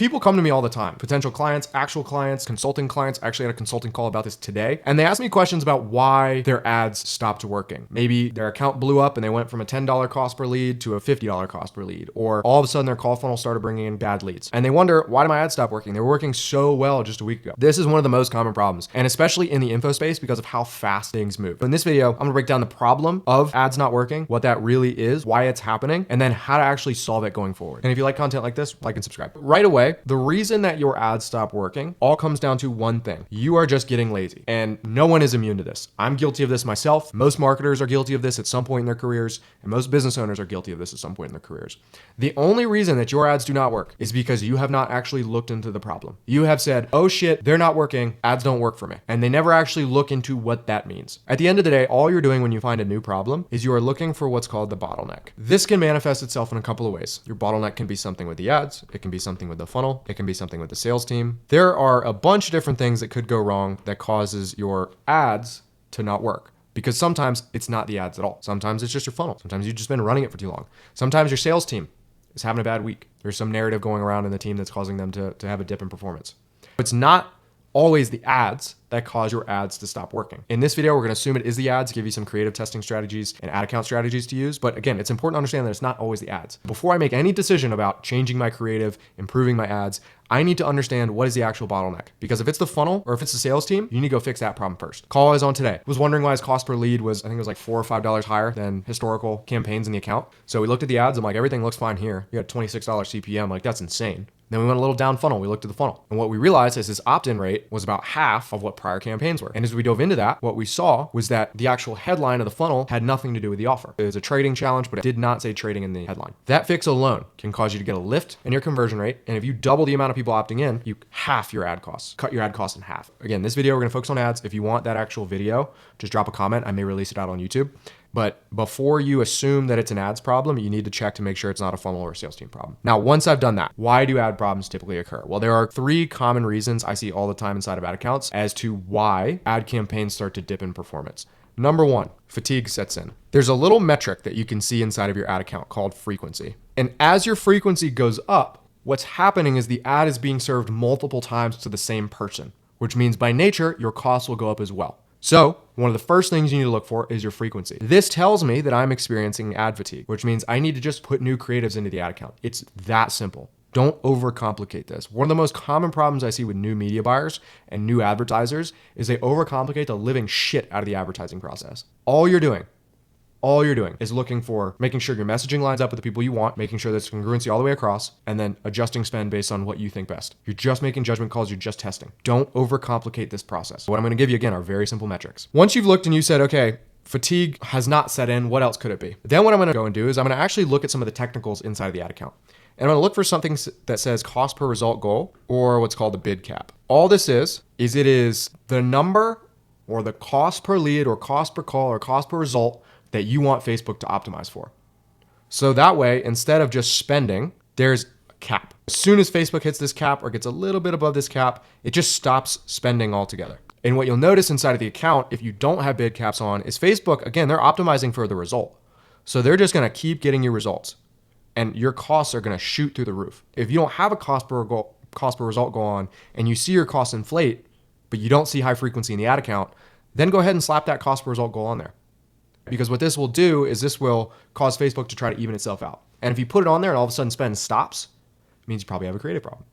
People come to me all the time, potential clients, actual clients, consulting clients. I actually had a consulting call about this today. And they asked me questions about why their ads stopped working. Maybe their account blew up and they went from a $10 cost per lead to a $50 cost per lead. Or all of a sudden their call funnel started bringing in bad leads. And they wonder, why did my ads stop working? They were working so well just a week ago. This is one of the most common problems. And especially in the info space because of how fast things move. In this video, I'm gonna break down the problem of ads not working, what that really is, why it's happening, and then how to actually solve it going forward. And if you like content like this, like and subscribe. Right away, the reason that your ads stop working all comes down to one thing. You are just getting lazy. And no one is immune to this. I'm guilty of this myself. Most marketers are guilty of this at some point in their careers, and most business owners are guilty of this at some point in their careers. The only reason that your ads do not work is because you have not actually looked into the problem. You have said, oh shit, they're not working, ads don't work for me. And they never actually look into what that means. At the end of the day, all you're doing when you find a new problem is you are looking for what's called the bottleneck. This can manifest itself in a couple of ways. Your bottleneck can be something with the ads, it can be something with the funnel, it can be something with the sales team. There are a bunch of different things that could go wrong that causes your ads to not work. Because sometimes it's not the ads at all. Sometimes it's just your funnel. Sometimes you've just been running it for too long. Sometimes your sales team is having a bad week. There's some narrative going around in the team that's causing them to have a dip in performance. It's not always the ads that cause your ads to stop working. In this video, we're gonna assume it is the ads, give you some creative testing strategies and ad account strategies to use. But again, it's important to understand that it's not always the ads. Before I make any decision about changing my creative, improving my ads, I need to understand what is the actual bottleneck. Because if it's the funnel or if it's the sales team, you need to go fix that problem first. Call is on today. Was wondering why his cost per lead was, I think it was like $4 or $5 higher than historical campaigns in the account. So we looked at the ads. I'm like, everything looks fine here. You got $26 CPM. Like, that's insane. Then we went a little down funnel. We looked at the funnel. And what we realized is his opt-in rate was about half of what prior campaigns were. And as we dove into that, what we saw was that the actual headline of the funnel had nothing to do with the offer. It was a trading challenge, but it did not say trading in the headline. That fix alone can cause you to get a lift in your conversion rate. And if you double the amount of people opting in, you half your ad costs, cut your ad costs in half. Again, this video, we're gonna focus on ads. If you want that actual video, just drop a comment. I may release it out on YouTube. But before you assume that it's an ads problem, you need to check to make sure it's not a funnel or a sales team problem. Now, once I've done that, why do ad problems typically occur? Well, there are 3 common reasons I see all the time inside of ad accounts as to why ad campaigns start to dip in performance. Number 1, fatigue sets in. There's a little metric that you can see inside of your ad account called frequency. And as your frequency goes up, what's happening is the ad is being served multiple times to the same person, which means by nature, your costs will go up as well. So one of the first things you need to look for is your frequency. This tells me that I'm experiencing ad fatigue, which means I need to just put new creatives into the ad account. It's that simple. Don't overcomplicate this. One of the most common problems I see with new media buyers and new advertisers is they overcomplicate the living shit out of the advertising process. All you're doing is looking for making sure your messaging lines up with the people you want, making sure there's congruency all the way across, and then adjusting spend based on what you think best. You're just making judgment calls, you're just testing. Don't overcomplicate this process. What I'm gonna give you again are very simple metrics. Once you've looked and you said, okay, fatigue has not set in, what else could it be? Then what I'm gonna go and do is I'm gonna actually look at some of the technicals inside of the ad account. And I'm gonna look for something that says cost per result goal or what's called the bid cap. All this is it is the number or the cost per lead or cost per call or cost per result that you want Facebook to optimize for. So that way, instead of just spending, there's a cap. As soon as Facebook hits this cap or gets a little bit above this cap, it just stops spending altogether. And what you'll notice inside of the account, if you don't have bid caps on, is Facebook, again, they're optimizing for the result. So they're just gonna keep getting you results. And your costs are gonna shoot through the roof. If you don't have a cost per result go on, and you see your costs inflate, but you don't see high frequency in the ad account, then go ahead and slap that cost per result goal on there. Because what this will do is this will cause Facebook to try to even itself out. And if you put it on there and all of a sudden spend stops, it means you probably have a creative problem.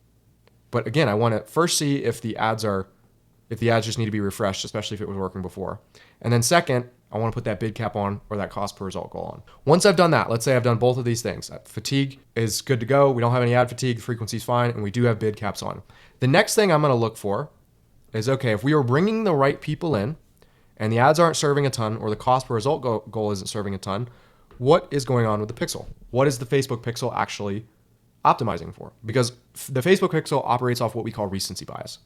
But again, I want to first see if the ads just need to be refreshed, especially if it was working before. And then second, I want to put that bid cap on or that cost per result goal on. Once I've done that, let's say I've done both of these things. Fatigue is good to go. We don't have any ad fatigue. The frequency is fine. And we do have bid caps on. The next thing I'm going to look for is, okay, if we are bringing the right people in, and the ads aren't serving a ton, or the cost per result goal isn't serving a ton, what is going on with the pixel? What is the Facebook pixel actually optimizing for? Because the Facebook pixel operates off what we call recency bias.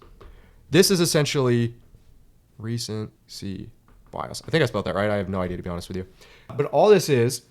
This is essentially recency bias. I think I spelled that right. I have no idea, to be honest with you. But all this is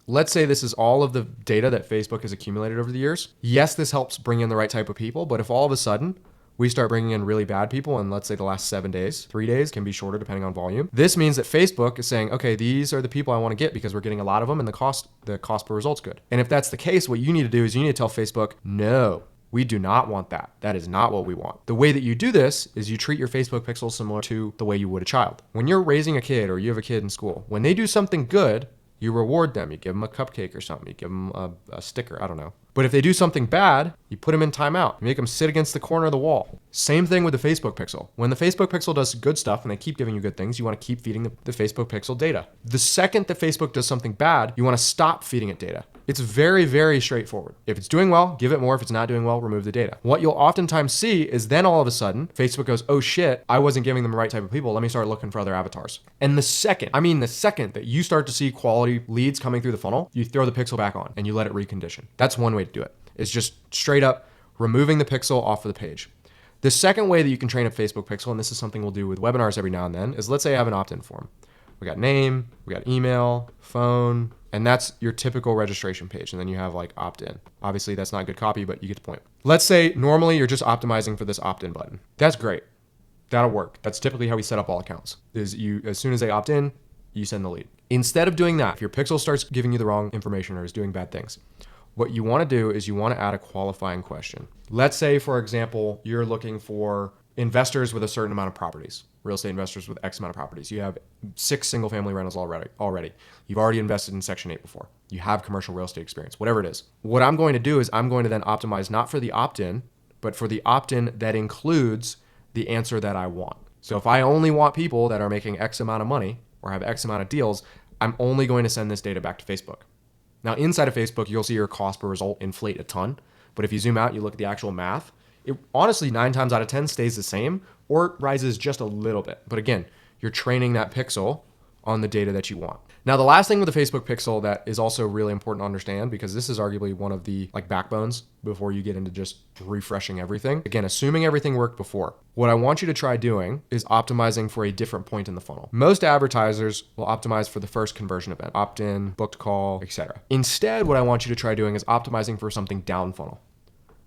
let's say this is all of the data that Facebook has accumulated over the years. Yes, this helps bring in the right type of people, but if all of a sudden we start bringing in really bad people, and let's say the last 7 days, 3 days can be shorter depending on volume. This means that Facebook is saying, okay, these are the people I want to get because we're getting a lot of them and the cost per result's good. And if that's the case, what you need to do is you need to tell Facebook, no, We do not want that. That is not what we want. The way that you do this is you treat your Facebook pixel similar to the way you would a child. When you're raising a kid or you have a kid in school, when they do something good, you reward them. You give them a cupcake or something. You give them a sticker. I don't know. But if they do something bad, you put them in timeout. You make them sit against the corner of the wall. Same thing with the Facebook pixel. When the Facebook pixel does good stuff and they keep giving you good things, you want to keep feeding the Facebook pixel data. The second that Facebook does something bad, you want to stop feeding it data. It's very, very straightforward. If it's doing well, give it more. If it's not doing well, remove the data. What you'll oftentimes see is then all of a sudden, Facebook goes, oh shit, I wasn't giving them the right type of people. Let me start looking for other avatars. And the second that you start to see quality leads coming through the funnel, you throw the pixel back on and you let it recondition. That's one way to do it. It's just straight up removing the pixel off of the page. The second way that you can train a Facebook pixel, and this is something we'll do with webinars every now and then, is let's say I have an opt-in form. We got name, we got email, phone, and that's your typical registration page. And then you have like opt-in. Obviously that's not good copy, but you get the point. Let's say normally you're just optimizing for this opt-in button. That's great. That'll work. That's typically how we set up all accounts. Is you, as soon as they opt in, you send the lead. Instead of doing that, if your pixel starts giving you the wrong information or is doing bad things, what you want to do is you want to add a qualifying question. Let's say, for example, you're looking for investors with a certain amount of properties, real estate investors with X amount of properties. You have 6 single family rentals already. You've already invested in Section 8 before. You have commercial real estate experience, whatever it is. What I'm going to do is I'm going to then optimize not for the opt-in, but for the opt-in that includes the answer that I want. So if I only want people that are making X amount of money or have X amount of deals, I'm only going to send this data back to Facebook. Now, inside of Facebook, you'll see your cost per result inflate a ton. But if you zoom out, you look at the actual math, it honestly 9 times out of 10 stays the same or rises just a little bit. But again, you're training that pixel on the data that you want. Now, the last thing with the Facebook pixel that is also really important to understand, because this is arguably one of the backbones before you get into just refreshing everything. Again, assuming everything worked before, what I want you to try doing is optimizing for a different point in the funnel. Most advertisers will optimize for the first conversion event, opt-in, booked call, etc. Instead, what I want you to try doing is optimizing for something down funnel,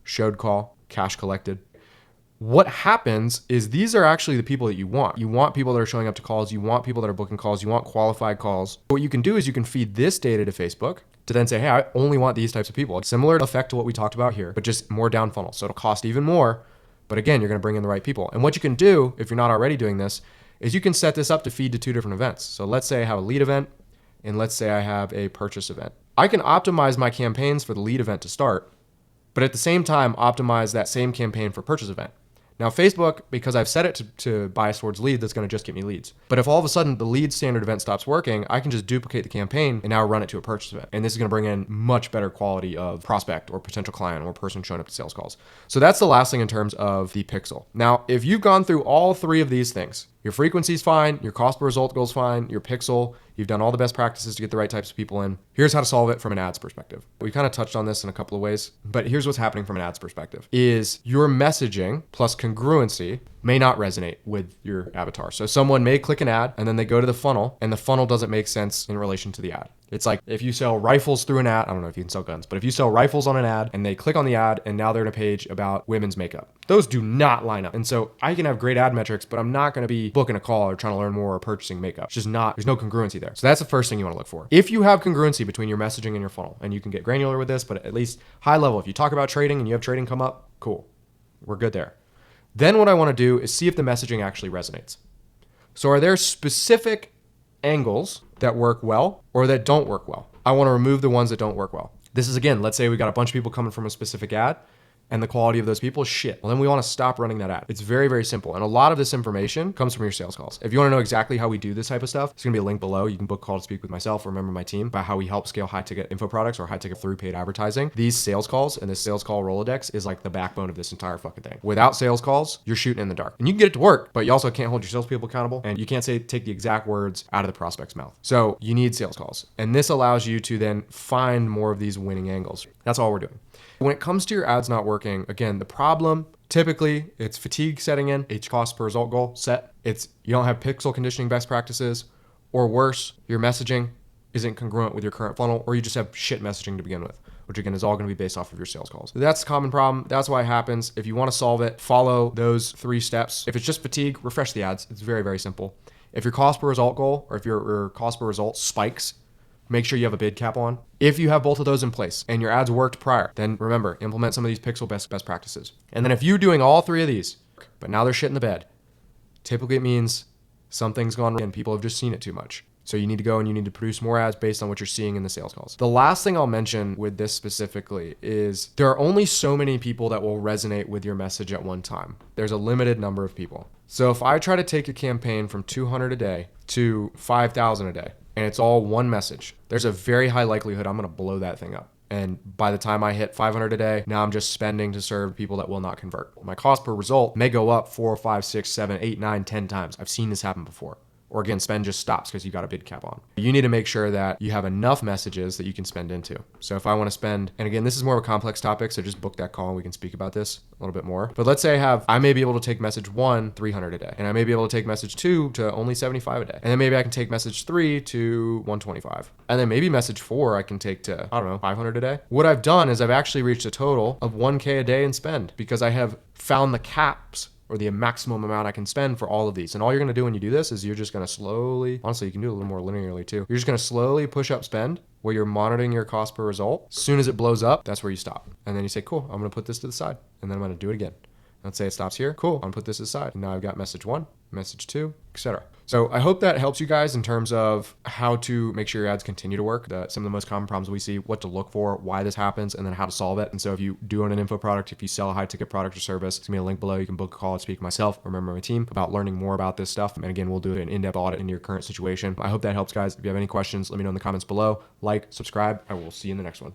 showed call, cash collected. What happens is these are actually the people that you want. You want people that are showing up to calls. You want people that are booking calls. You want qualified calls. What you can do is you can feed this data to Facebook to then say, hey, I only want these types of people. Similar effect to what we talked about here, but just more down funnel. So it'll cost even more, but again, you're going to bring in the right people. And what you can do, if you're not already doing this, is you can set this up to feed to 2 different events. So let's say I have a lead event and let's say I have a purchase event. I can optimize my campaigns for the lead event to start, but at the same time, optimize that same campaign for purchase event. Now, Facebook, because I've set it to bias towards lead, that's going to just get me leads. But if all of a sudden the lead standard event stops working, I can just duplicate the campaign and now run it to a purchase event. And this is going to bring in much better quality of prospect or potential client or person showing up to sales calls. So that's the last thing in terms of the pixel. Now, if you've gone through all 3 of these things, your frequency's fine, your cost per result goal's fine, your pixel, you've done all the best practices to get the right types of people in. Here's how to solve it from an ads perspective. We kind of touched on this in a couple of ways, but here's what's happening from an ads perspective is your messaging plus congruency may not resonate with your avatar. So someone may click an ad and then they go to the funnel and the funnel doesn't make sense in relation to the ad. It's like if you sell rifles through an ad, I don't know if you can sell guns, but if you sell rifles on an ad and they click on the ad and now they're in a page about women's makeup, those do not line up. And so I can have great ad metrics, but I'm not going to be booking a call or trying to learn more or purchasing makeup. It's just not, there's no congruency there. So that's the first thing you want to look for. If you have congruency between your messaging and your funnel, and you can get granular with this, but at least high level, if you talk about trading and you have trading come up, cool, we're good there. Then what I want to do is see if the messaging actually resonates. So are there specific angles that work well or that don't work well? I want to remove the ones that don't work well. This is, again, let's say we got a bunch of people coming from a specific ad and the quality of those people is shit. Well, then we want to stop running that ad. It's very, very simple. And a lot of this information comes from your sales calls. If you want to know exactly how we do this type of stuff, there's going to be a link below. You can book a call to speak with myself or a member of my team about how we help scale high ticket info products or high ticket through paid advertising. These sales calls and this sales call Rolodex is like the backbone of this entire fucking thing. Without sales calls, you're shooting in the dark. And you can get it to work, but you also can't hold your salespeople accountable and you can't take the exact words out of the prospect's mouth. So you need sales calls. And this allows you to then find more of these winning angles. That's all we're doing. When it comes to your ads not working, again, the problem, typically it's fatigue setting in, H cost per result goal set. It's you don't have pixel conditioning best practices, or worse, your messaging isn't congruent with your current funnel, or you just have shit messaging to begin with, which again is all going to be based off of your sales calls. That's a common problem. That's why it happens. If you want to solve it, follow those 3 steps. If it's just fatigue, refresh the ads. It's very, very simple. If your cost per result goal or if your cost per result spikes make sure you have a bid cap on. If you have both of those in place and your ads worked prior, then remember, implement some of these Pixel best practices. And then if you're doing all three of these, but now they're shit in the bed, typically it means something's gone wrong and people have just seen it too much. So you need to go and you need to produce more ads based on what you're seeing in the sales calls. The last thing I'll mention with this specifically is there are only so many people that will resonate with your message at one time. There's a limited number of people. So if I try to take a campaign from 200 a day to 5,000 a day, and it's all one message, there's a very high likelihood I'm going to blow that thing up. And by the time I hit 500 a day, now I'm just spending to serve people that will not convert. My cost per result may go up 4, 5, 6, 7, 8, 9, 10 times. I've seen this happen before. Or again, spend just stops because you've got a bid cap on. You need to make sure that you have enough messages that you can spend into. So if I want to spend, and again, this is more of a complex topic, so just book that call and we can speak about this a little bit more. But let's say I may be able to take message 1, 300 a day. And I may be able to take message 2 to only 75 a day. And then maybe I can take message 3 to 125. And then maybe message 4 I can take to, 500 a day. What I've done is I've actually reached a total of 1K a day in spend because I have found the caps or the maximum amount I can spend for all of these. And all you're gonna do when you do this is you're just gonna slowly, honestly, you can do it a little more linearly too. You're just gonna slowly push up spend where you're monitoring your cost per result. As soon as it blows up, that's where you stop. And then you say, cool, I'm gonna put this to the side. And then I'm gonna do it again. Let's say it stops here. Cool, I'm gonna put this aside. And now I've got message 1, message 2, etc. So I hope that helps you guys in terms of how to make sure your ads continue to work. Some of the most common problems we see, what to look for, why this happens, and then how to solve it. And so if you do own an info product, if you sell a high ticket product or service, there's gonna be a link below. You can book a call and speak to myself or member of my team about learning more about this stuff. And again, we'll do an in-depth audit into your current situation. I hope that helps, guys. If you have any questions, let me know in the comments below. Like, subscribe, and we'll see you in the next one.